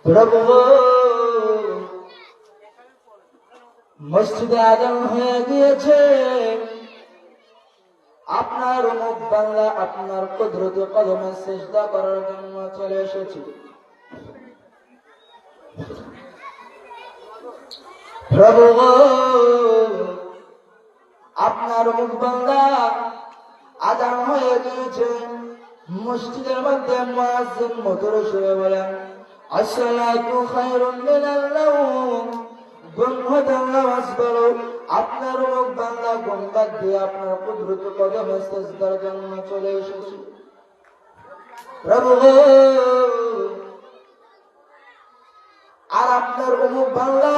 প্রভু মসজিদে আজান হয়ে গিয়েছে, আপনার মুখ বাংলা আপনার কুদরতি কদমে সিজদা করার জন্য চলে এসেছি। প্রভু আপনার মুখ বাংলা আজান হয়ে গিয়েছে, মসজিদের মধ্যে মুয়াজ্জিন মধুর সুরে বলেন, আসসালাতু খায়রুম মিনাল নাওম। নামাজ পড়ো। আপনার মুখ বাংলা গম্বাদ দিয়ে আপনার কুদরতি কদমে সিজদার জন্য চলে এসেছি। প্রভু আর আপনার মুখ বাংলা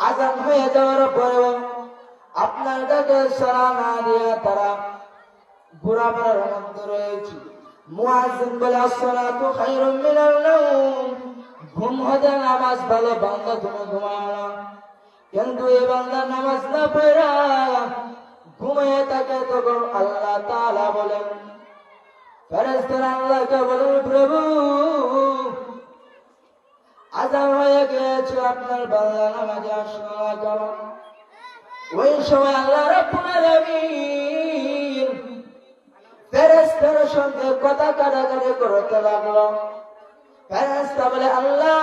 আজান হয়ে যাওয়ার পরেও আপনার ডাকে সাড়া না দিয়ে তারা ঘোরাফেরার মধ্যে রয়েছে। মুয়াজ্জিন বলে, আসসালাতু খায়রুম মিনাল নাওম। ঘুম হতে নামাজ ভালো, বান্দা তুমি ঘুমায় না। কিন্তু এই বান্দা নামাজ না পড়া ঘুমিয়ে থাকে, তখন আল্লাহ তাআলা বলেন, ফেরেশতারা আল্লাহকে বলেন, প্রভু আজান হয়ে গেছে, আপনার বান্দা নামাজে আসলো না কেন? ওই সময় আল্লাহ রাব্বুল আলামিন ফেরেশতার সঙ্গে কথা কাটাকাটি করতে লাগলো। ফেরেশতা বলে, আল্লাহ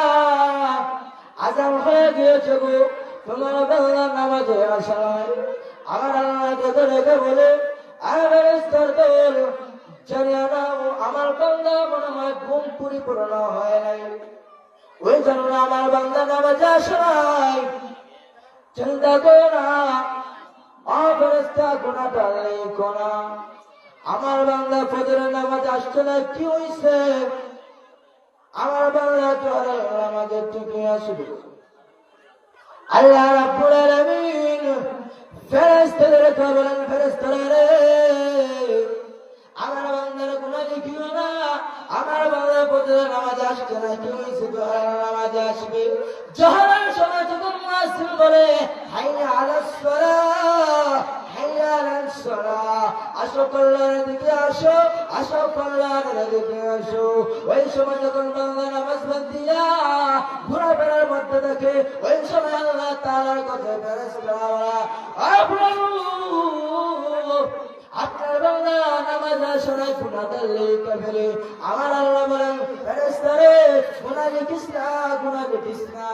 আজান হয়ে গিয়েছে গো, তোমার বান্দা নামাজে আসা নাই। আমার আল্লাহকে ধরে বলে, আরে ফেরেশতার দল, জানিয়ে নাও আমার বান্দা মনে হয় ঘুম পরিপূর্ণ হয় নাই, ওই জন্য আমার বান্দা নামাজে আসা নাই। চিন্তা করো না, ফেরেশতা গুনাহটা লিখো না। আমার বান্দা ফজরের নামাজ আসছে না, কি হইছে? আমার বান্দা জোহরের নামাজে ঠিকই আসবে। আল্লাহ রাব্বুল আলামিন ফেরেশতাদেরকে বলেন, ফেরেশতারা রে, আমার বান্দার গুনাহ লিখিও না। আমার বান্দা ফজরের নামাজে আসছে না, কি হইছে? জোহরের নামাজে আসবে। জোহরের সময় যখন মুয়াজ্জিন বলে, হাইয়া আলাস সালাহ, হাইয়া আলাস সালাহ, আসো কল্যাণের দিকে আসো, আসো কল্যাণের দিকে আসো। ওই সময় যখন বান্দা নামাজ বাদ দিয়া ঘোরাফেরার মধ্যে থাকে, ওই সময় আল্লাহ তাআলার কথা ফেরেশতারা বলে, প্রভু আপনার বান্দা নামাজ আসে নাই, গুনাহটা লিখে ফেলে। আমার আল্লাহ বলেন, ফেরেশতা রে, গুনাহ লিখিস না, গুনাহ লিখিস না।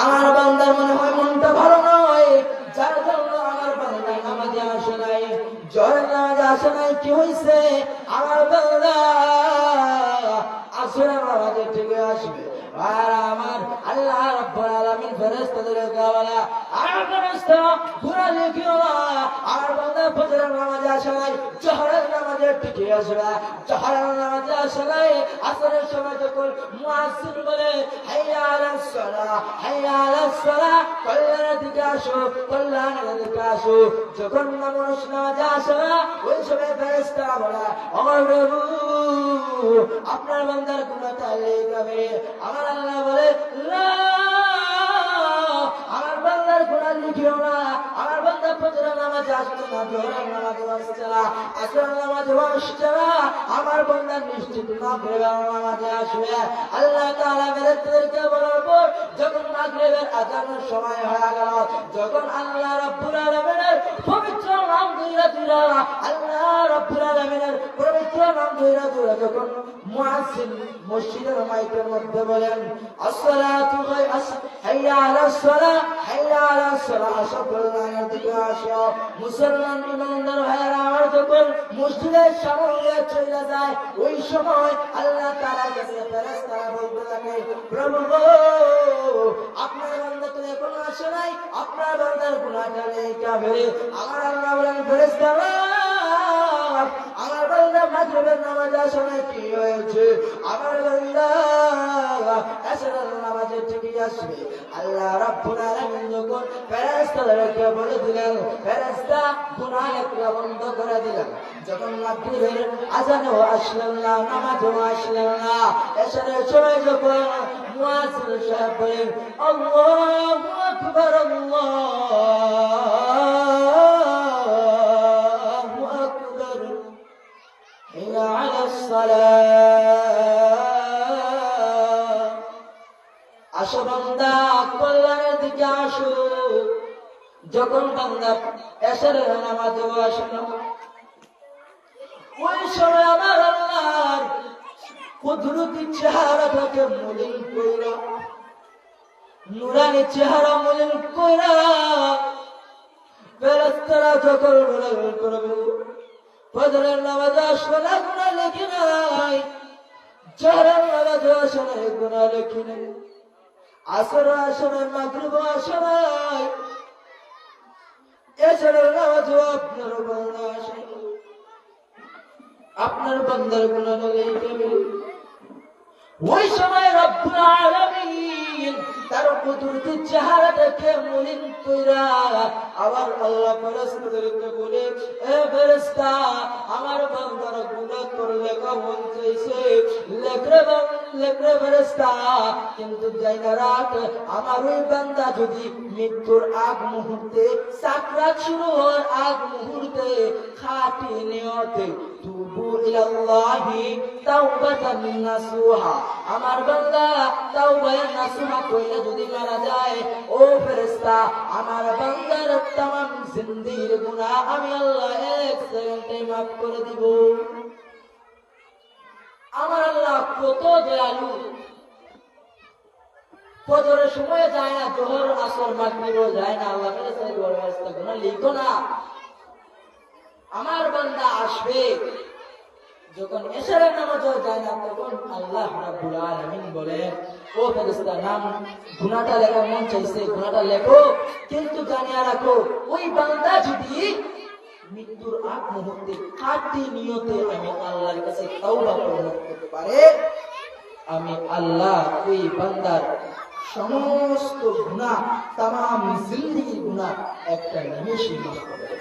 আমার বান্দার মনে হয় মনটা ভালো নয়, যার জন্য আমার বান্দা নামাজে আসে নাই। জোহরের নামাজে আসে নাই, কি হইছে? আমার বান্দা আসরের নামাজে ঠিক আসবে। আর আমার আল্লাহ রাব্বুল আলামিন ফেরেশতাদেরকে বলে, আর ফেরেশতা গুনাহ লিখিও না। আমার বান্দা ফজরের নামাজে আসে নাই, জোহরের নামাজে ঠিকই আসবে। জোহরের নামাজে আসে নাই, আসরের সময় যখন মুয়াজ্জিন বলে, হাইয়া আলাস সালাহ, হাইয়া আলাস সালাহ, কল্যাণের দিকে আসো, কল্যাণের দিকে আসো, যখন মানুষ নামাজে আসে না, ওই সময় ফেরেশতারা বলে, ও প্রভু আপনার বান্দার গুনাহটা লিখবে। আমার আল্লাহ বলে, না, আমার বান্দার গুনাহ লিখিও না। আমার বান্দা ফজরের নামাজে আসছে না, জোহরের নামাজে আসছে না, আসরের নামাজে আসছে না, আমার বান্দা নিশ্চিত মাগরিবের নামাজে আসবে। আল্লাহ তাআলা ফেরেশতাদেরকে বলার পর যখন মাগরিবের আযানের সময় হয়ে গেল, যখন আল্লাহ রাব্বুল আলামিনের পবিত্র নাম ধইরা ধইরা, আল্লাহ রাব্বুল আলামিনের পবিত্র নাম ধইরা ধইরা যখন মুয়াজ্জিন মসজিদের মাইকের মধ্যে বলেন, আসসালাতু হাইয়া আলাস সালাহ, হাইয়া আলাস সালাহ, আসো কল্যাণের দিকে আসো। মুসলমান ইমানদার ভাইয়েরা আমার যখন মসজিদের সামনে চলে যায়, ওই সময় আল্লাহ তাআলার কাছে ফেরেশতারা বলতে থাকে, প্রভু আপনার বান্দা তো এখনো আসে নাই, আপনার বান্দার গুনাহটা লিখাবে। আমার আল্লাহ বলেন, ফেরেশতারা আমার বান্দা মাগরিবের নামাজে আসে নাই, কি হয়েছে? আমার বান্দা আসরের নামাজে ঠিকই আসবে। আল্লাহ রাব্বুল আলামিন যখন ফেরেশতাদেরকে বলে দিলেন, ফেরেশতা গুনাহ লেখা বন্ধ করে দিলেন। যখন মাগরিবের আযানও আসলেন না, নামাজও আসলেন না, এশারের সময় যখন মুয়াজ্জিন সাহেব বলেন, আল্লাহু আকবার, আল্লাহু আকবার, হাইয়া আলাস সালাহ, বান্দা কল্যাণের দিকে আসো। যখন বান্দা এশারের নামাজে আসলো, ওই সময় আমার আল্লাহর কুদরতি চেহারাটাকে মলিন কইরা, নুরানি চেহারা মলিন কইরা ফেরেশতারা যখন গুনাহ করবে, ফজরের নামাজে আসলে না গুনাহ লেখে নাই, জোহরের নামাজে আসলে গুনাহ লেখে নাই, আসর আসরে মাগরিব আসরে এশারের নামাজে আপনার বান্দা আসে, আপনার বান্দার গুনাহ লেখে। ওই সময় রব্বুল আলামিন তার কুদরতি চেহারাটাকে মলিন কইরা আবার আল্লাহ ফেরেশতাদেরকে বলে, এ ফেরেশতা, আমার বান্দার গুনাহ করলে কেমন চাইছে লেখরে ফেরেশতা, কিন্তু জাইনা রাখ, আমার ওই বান্দা যদি মৃত্যুর আগ মুহূর্তে, সাকরাত শুরু হওয়ার আগ মুহূর্তে খাঁটি নিয়তে তুবু ইলাল্লাহি তাওবাতান নাসুহা, আমার বান্দা তাওবা নাসুহা কইরা যদি মারা যায়, ও ফেরেশতা, আমার বান্দার तमाम জিন্দেগির গুনাহ আমি আল্লাহ এক সেকেন্ডে maaf করে দিব। আমার আল্লাহ কত দয়ালু। ফজরের সময় যায় না, জোহর আসর মাগরিবও যায় না, আল্লাহ ফেরেশতা গুনাহ লিখো না। আমার বান্দা আসবে, যখন এশারের নামাজও যায় না, তখন আল্লাহ রাব্বুল আলামিন বলেন, ও ফেরেশতা, নাম গুনাহটা লেখা মন চাইছে, গুনাহটা লেখো, কিন্তু জানিয়া রাখো, ওই বান্দা যদি মৃত্যুর আগ মুহূর্তে খাঁটি নিয়তে আমি আল্লাহর কাছে তাওবা করতে পারে, আমি আল্লাহ ওই বান্দার সমস্ত গুনাহ, তামাম জিন্দেগির গুনাহ একটা নিমেষে মাফ করে দেব।